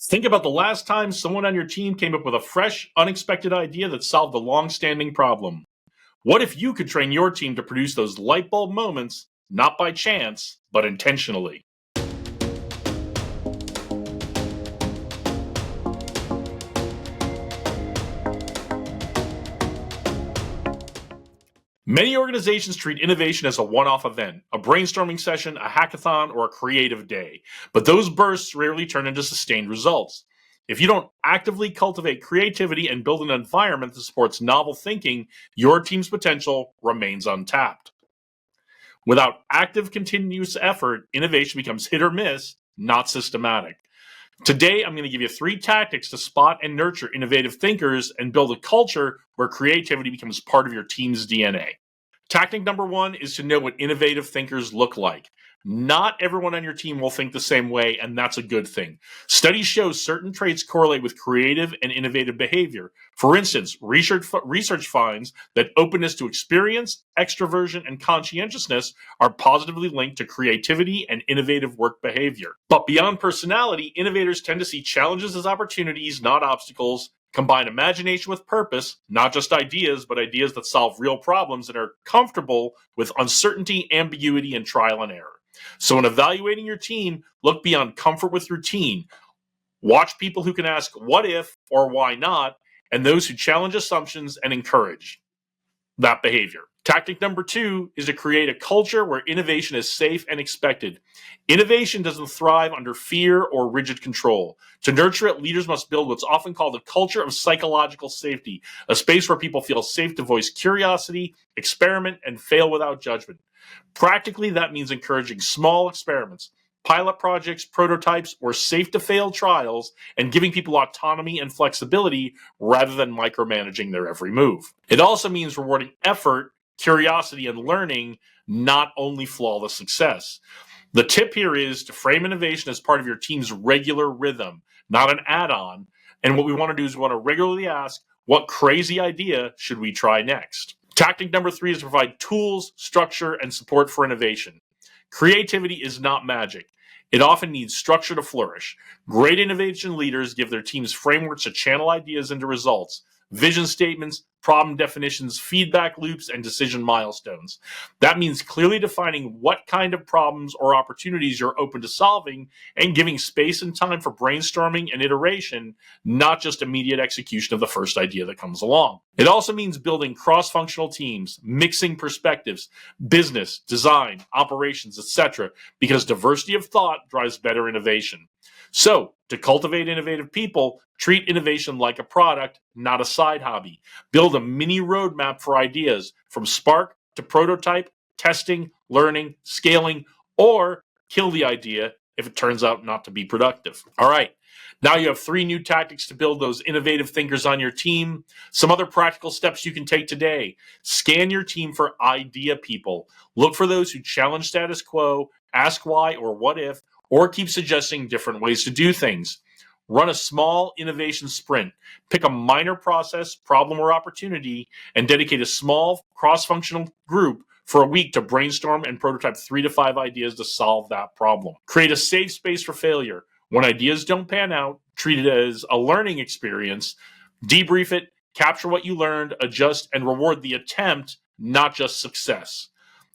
Think about the last time someone on your team came up with a fresh, unexpected idea that solved a long-standing problem. What if you could train your team to produce those light bulb moments, not by chance, but intentionally? Many organizations treat innovation as a one-off event, a brainstorming session, a hackathon, or a creative day. But those bursts rarely turn into sustained results. If you don't actively cultivate creativity and build an environment that supports novel thinking, your team's potential remains untapped. Without active, continuous effort, innovation becomes hit or miss, not systematic. Today, I'm going to give you 3 tactics to spot and nurture innovative thinkers and build a culture where creativity becomes part of your team's DNA. Tactic number 1 is to know what innovative thinkers look like. Not everyone on your team will think the same way, and that's a good thing. Studies show certain traits correlate with creative and innovative behavior. For instance, research finds that openness to experience, extroversion, and conscientiousness are positively linked to creativity and innovative work behavior. But beyond personality, innovators tend to see challenges as opportunities, not obstacles. Combine imagination with purpose, not just ideas, but ideas that solve real problems and are comfortable with uncertainty, ambiguity, and trial and error. So in evaluating your team, look beyond comfort with routine. Watch people who can ask what if or why not, and those who challenge assumptions and encourage that behavior. Tactic number 2 is to create a culture where innovation is safe and expected. Innovation doesn't thrive under fear or rigid control. To nurture it, leaders must build what's often called a culture of psychological safety, a space where people feel safe to voice curiosity, experiment, and fail without judgment. Practically, that means encouraging small experiments, pilot projects, prototypes, or safe-to-fail trials, and giving people autonomy and flexibility rather than micromanaging their every move. It also means rewarding effort, curiosity, and learning, not only flawless success. The tip here is to frame innovation as part of your team's regular rhythm, not an add-on. And what we want to do is we want to regularly ask, what crazy idea should we try next? Tactic number 3 is to provide tools, structure, and support for innovation. Creativity is not magic. It often needs structure to flourish. Great innovation leaders give their teams frameworks to channel ideas into results, vision statements, problem definitions, feedback loops, and decision milestones. That means clearly defining what kind of problems or opportunities you're open to solving and giving space and time for brainstorming and iteration, not just immediate execution of the first idea that comes along. It also means building cross-functional teams, mixing perspectives, business, design, operations, etc., because diversity of thought drives better innovation. So, to cultivate innovative people, treat innovation like a product, not a side hobby. Build a mini roadmap for ideas from spark to prototype, testing, learning, scaling, or kill the idea if it turns out not to be productive. All right, now you have 3 new tactics to build those innovative thinkers on your team. Some other practical steps you can take today. Scan your team for idea people. Look for those who challenge status quo, ask why or what if, or keep suggesting different ways to do things. Run a small innovation sprint. Pick a minor process, problem, or opportunity, and dedicate a small cross-functional group for a week to brainstorm and prototype 3 to 5 ideas to solve that problem. Create a safe space for failure. When ideas don't pan out, treat it as a learning experience. Debrief it, capture what you learned, adjust, and reward the attempt, not just success.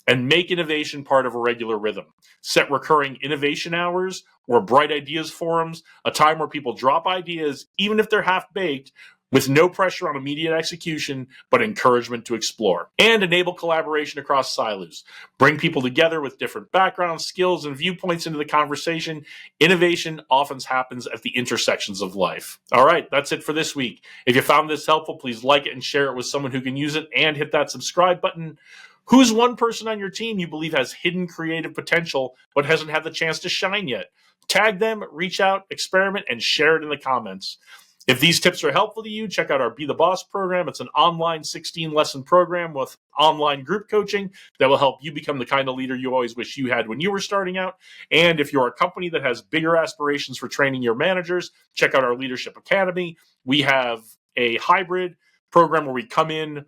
And make innovation part of a regular rhythm. Set recurring innovation hours or bright ideas forums, a time where people drop ideas, even if they're half-baked, with no pressure on immediate execution, but encouragement to explore. And enable collaboration across silos. Bring people together with different backgrounds, skills, and viewpoints into the conversation. Innovation often happens at the intersections of life. All right, that's it for this week. If you found this helpful, please like it and share it with someone who can use it, and hit that subscribe button. Who's one person on your team you believe has hidden creative potential but hasn't had the chance to shine yet? Tag them, reach out, experiment, and share it in the comments. If these tips are helpful to you, check out our Be the Boss program. It's an online 16-lesson program with online group coaching that will help you become the kind of leader you always wish you had when you were starting out. And if you're a company that has bigger aspirations for training your managers, check out our Leadership Academy. We have a hybrid program where we come in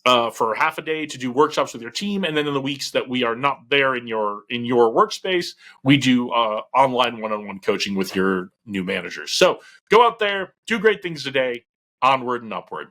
for half a day to do workshops with your team, and then in the weeks that we are not there in your workspace, we do online one-on-one coaching with your new managers. So go out there, do great things today, onward and upward.